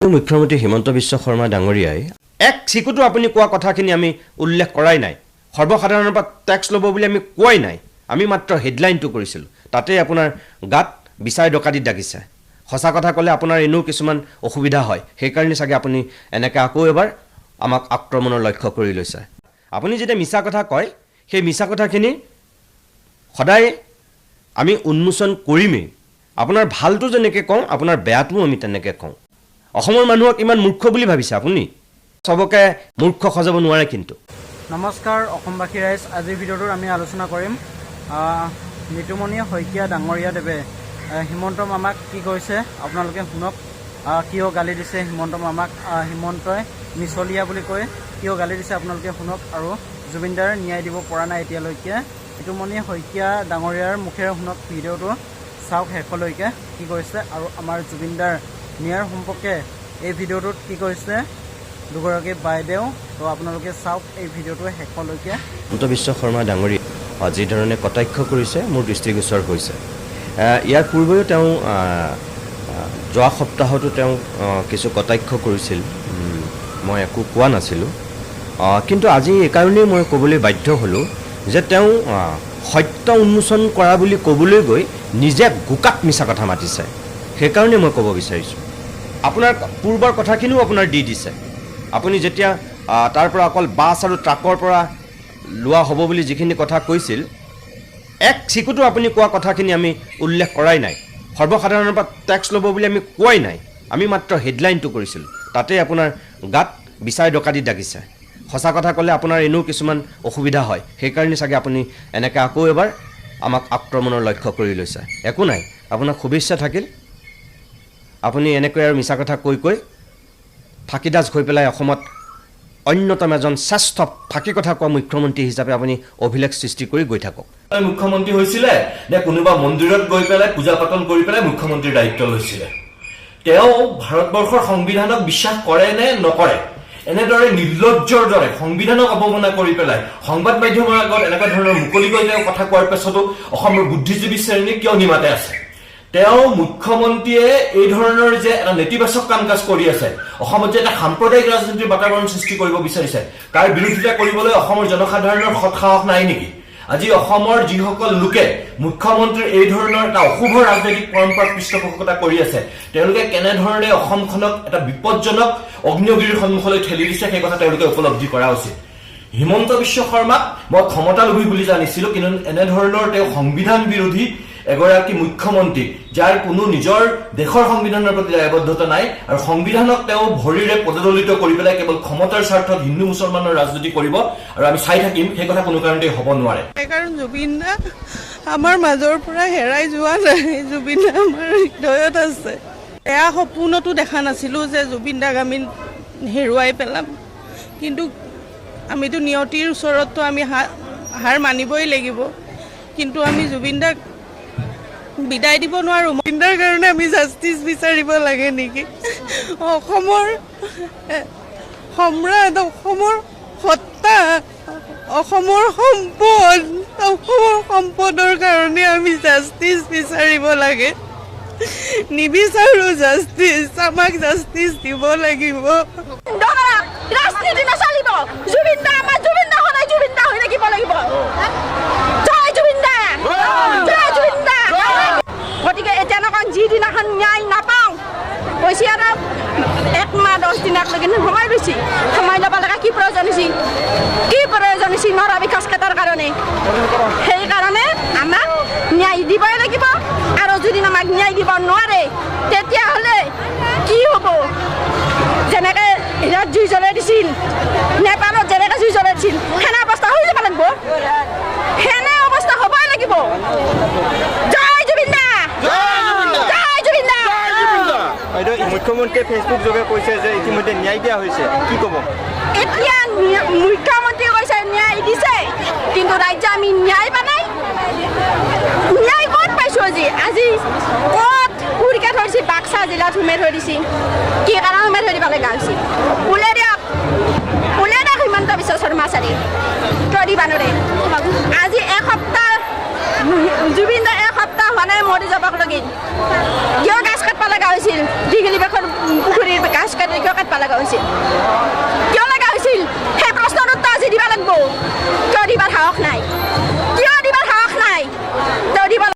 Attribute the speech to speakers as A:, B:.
A: মুখ্যমন্ত্ৰী হিমন্ত বিশ্ব শৰ্মা ডাঙৰীয়াই এক চিকুটো আপুনি কোৱা কথাখিনি আমি উল্লেখ কৰাই নাই সৰ্বসাধাৰণৰ পৰা টেক্স ল'ব বুলি আমি কোৱাই নাই আমি মাত্ৰ হেডলাইনটো কৰিছিলোঁ তাতে আপোনাৰ গাত বিচাই ডকাইত ডাকিছে সঁচা কথা ক'লে আপোনাৰ এনেও কিছুমান অসুবিধা হয় সেইকাৰণে চাগে আপুনি এনেকৈ আকৌ এবাৰ আমাক আক্ৰমণৰ লক্ষ্য কৰি লৈছে আপুনি যেতিয়া মিছা কথা কয় সেই মিছা কথাখিনি সদায় আমি উন্মোচন কৰিমেই আপোনাৰ ভালটো যেনেকৈ কওঁ আপোনাৰ বেয়াটোও আমি তেনেকৈ কওঁ অসমৰ মানুহক ইমান মূৰ্খ বুলি ভাবিছে আপুনি সবকে মূৰ্খ সজাব নোৱাৰে কিন্তু
B: নমস্কাৰ অসমবাসী ৰাইজ আজিৰ ভিডিঅ'টোত আমি আলোচনা কৰিম নিতুমণি শইকীয়া ডাঙৰীয়া দেৱে হিমন্ত মামাক কি কৈছে আপোনালোকে শুনক কিয় গালি দিছে হিমন্ত মামাক হিমন্তই মিছলীয়া বুলি কৈ কিয় গালি দিছে আপোনালোকে শুনক আৰু জুবিনদাৰ ন্যায় দিব পৰা নাই এতিয়ালৈকে নিতুমণি শইকীয়া ডাঙৰীয়াৰ মুখেৰে শুনক ভিডিঅ'টো চাওক শেষলৈকে কি কৈছে আৰু আমাৰ জুবিনদাৰ ন্যায়ৰ সম্পৰ্কে এই ভিডিঅ'টোত কি কৈছে দুগৰাকী বাইদেউ তো আপোনালোকে চাওক এই ভিডিঅ'টো শেষলৈকে
A: হিমন্ত বিশ্ব শৰ্মা ডাঙৰীয়া যিধৰণে কটাক্ষ কৰিছে মোৰ দৃষ্টিগোচৰ হৈছে ইয়াৰ পূৰ্বেও তেওঁ যোৱা সপ্তাহতো তেওঁ কিছু কটাক্ষ কৰিছিল মই একো কোৱা নাছিলোঁ কিন্তু আজি এইকাৰণেই মই ক'বলৈ বাধ্য হ'লোঁ যে তেওঁ সত্য উন্মোচন কৰা বুলি ক'বলৈ গৈ নিজে গোকাত মিছা কথা মাতিছে সেইকাৰণে মই ক'ব বিচাৰিছোঁ আপোনাৰ পূৰ্বৰ কথাখিনিও আপোনাৰ দি দিছে আপুনি যেতিয়া তাৰ পৰা অকল বাছ আৰু ট্ৰাকৰ পৰা লোৱা হ'ব বুলি যিখিনি কথা কৈছিল এক চিকুটো আপুনি কোৱা কথাখিনি আমি উল্লেখ কৰাই নাই সৰ্বসাধাৰণৰ পৰা টেক্স ল'ব বুলি আমি কোৱাই নাই আমি মাত্ৰ হেডলাইনটো কৰিছিলোঁ তাতে আপোনাৰ গাত বিচাই ডকাইত ডাকিছে সঁচা কথা ক'লে আপোনাৰ এনেও কিছুমান অসুবিধা হয় সেইকাৰণে চাগে আপুনি এনেকৈ আকৌ এবাৰ আমাক আক্ৰমণৰ লক্ষ্য কৰি লৈছে একো নাই আপোনাক শুভেচ্ছা থাকিল আপুনি এনেকৈ আৰু মিছা কথা কৈ কৈ ফাঁকিদাজ হৈ পেলাই অসমত অন্যতম এজন শ্ৰেষ্ঠ ফাঁকি কথা কোৱা মুখ্যমন্ত্ৰী হিচাপে আপুনি অভিলেখ সৃষ্টি কৰি গৈ থাকক
C: মুখ্যমন্ত্ৰী হৈছিলে নে কোনোবা মন্দিৰত গৈ পেলাই পূজা পাতল কৰি পেলাই মুখ্যমন্ত্ৰীৰ দায়িত্ব লৈছিলে তেওঁ ভাৰতবৰ্ষৰ সংবিধানক বিশ্বাস কৰে নে নকৰে এনেদৰে নিৰ্লজ্জৰ দৰে সংবিধানক অৱমাননা কৰি পেলাই সংবাদ মাধ্যমৰ আগত এনেকুৱা ধৰণৰ মুকলিকৈ তেওঁ কথা কোৱাৰ পিছতো অসমৰ বুদ্ধিজীৱী শ্ৰেণী কিয় নিমাতে আছে তেওঁ মুখ্যমন্ত্ৰীয়ে এই ধৰণৰ যে এটা নেতিবাচক কাম কাজ কৰি আছে অসমত যে এটা সাম্প্ৰদায়িক ৰাজনীতিৰ বাতাবৰণ সৃষ্টি কৰিব বিচাৰিছে তাৰ বিৰোধিতা কৰিবলৈ অসমৰ জনসাধাৰণৰ সৎসাহস নাই নেকি আজি অসমৰ যিসকল লোকে মুখ্যমন্ত্ৰীৰ এই ধৰণৰ এটা অশুভ ৰাজনৈতিক পৰম্পৰাক পৃষ্ঠপোষকতা কৰি আছে তেওঁলোকে কেনেধৰণে অসমখনক এটা বিপদজনক অগ্নিগিৰিৰ সন্মুখলৈ ঠেলি দিছে সেই কথা তেওঁলোকে উপলব্ধি কৰা উচিত হিমন্ত বিশ্ব শৰ্মাক মই ক্ষমতালোভী বুলি জানিছিলো কিন্তু এনেধৰণৰ তেওঁ সংবিধান বিৰোধী এগৰাকী মুখ্যমন্ত্ৰী যাৰ কোনো নিজৰ দেশৰ সংবিধানৰ প্ৰতি দায়বদ্ধতা নাই আৰু সংবিধানক তেওঁ ভৰিৰে পদদলিত কৰি পেলাই কেৱল ক্ষমতাৰ স্বাৰ্থত হিন্দু মুছলমানৰ ৰাজনীতি কৰিব আৰু আমি চাই থাকিম সেই কথা কোনো কাৰণতে হ'ব নোৱাৰে
D: কাৰণ জুবিন দা আমাৰ মাজৰ পৰা হেৰাই যোৱা নাই জুবিন দা আমাৰ হৃদয়ত আছে এয়া সপোনতো দেখা নাছিলোঁ যে জুবিন দাক আমি হেৰুৱাই পেলাম কিন্তু আমিতো নিয়তিৰ ওচৰততো আমি হাৰ মানিবই লাগিব কিন্তু আমি জুবিন দাক বিদায় দিব নোৱাৰোঁ জুবিনদাৰ কাৰণে আমি জাষ্টিচ বিচাৰিব লাগে নেকি অসমৰ সম্ৰাট অসমৰ সত্তা অসমৰ সম্পদৰ কাৰণে আমি জাষ্টিচ বিচাৰিব লাগে নিবিচাৰো জাষ্টিচ আমাক জাষ্টিচ দিব লাগিব
E: ৰাজনীতি নচলিব জুবিন দা আমাৰ জুবিন দা সদায় জুবিন দা হৈ থাকিব লাগিব জয় জুবিন দা জয় জুবিন দা গতিকে এতিয়া নকওঁ যিদিনাখন ন্যায় নাপাওঁ কৈছে আৰু 1 মাহ 10 দিনলৈকে সময় লৈছে সময় ল'ব লগা কি প্ৰয়োজন হৈছে নৰা বিকাশ ক্ষেত্ৰৰ কাৰণে সেইকাৰণে আমাক ন্যায় দিবই লাগিব আৰু যদি আমাক ন্যায় দিব নোৱাৰে তেতিয়াহ'লে কি হ'ব যেনেকৈ ইয়াত জুই জ্বলাই দিছিল নেপালত যেনেকৈ জুই জ্বলাই দিছিল সেনে অৱস্থা হৈ যাব লাগিব সেনে অৱস্থা হ'বই লাগিব জয় জুবিন দা জয় জুবিন দা
F: মুখ্যমন্ত্ৰীয়ে ফেচবুক যোগে কৈছে যে ইতিমধ্যে ন্যায় দিয়া হৈছে কি ক'ব
E: এতিয়া মুখ্যমন্ত্ৰীয়ে কৈছে ন্যায় দিছে কিন্তু ৰাজ্য আমি ন্যায় পোৱা নাই ন্যায় ক'ত পাইছোঁ আজি ক'ত উৰিকে থৈছে বাক্সা জিলাত সোমাই থৈ দিছে কি কাৰণ সোমাই থৈ দিব লগা হৈছে ওলাই দিয়ক হিমন্ত বিশ্ব শৰ্মা ছাৰে কিয় দিবা নোৱাৰে আজি এসপ্তাহ জুবিন দা এসপ্তাহ হোৱা নাই মৰি যাবক লগি কিয় গাছ কাটবা লগা হৈছিল দীঘলী বেখন পুখুৰীৰ গাছ কাটি কিয় কাটবা লগা হৈছিল কিয় লগা হৈছিল সেই প্ৰশ্নৰ উত্তৰ আজি দিবা লাগিব কিয় দিবাৰ সাহস নাই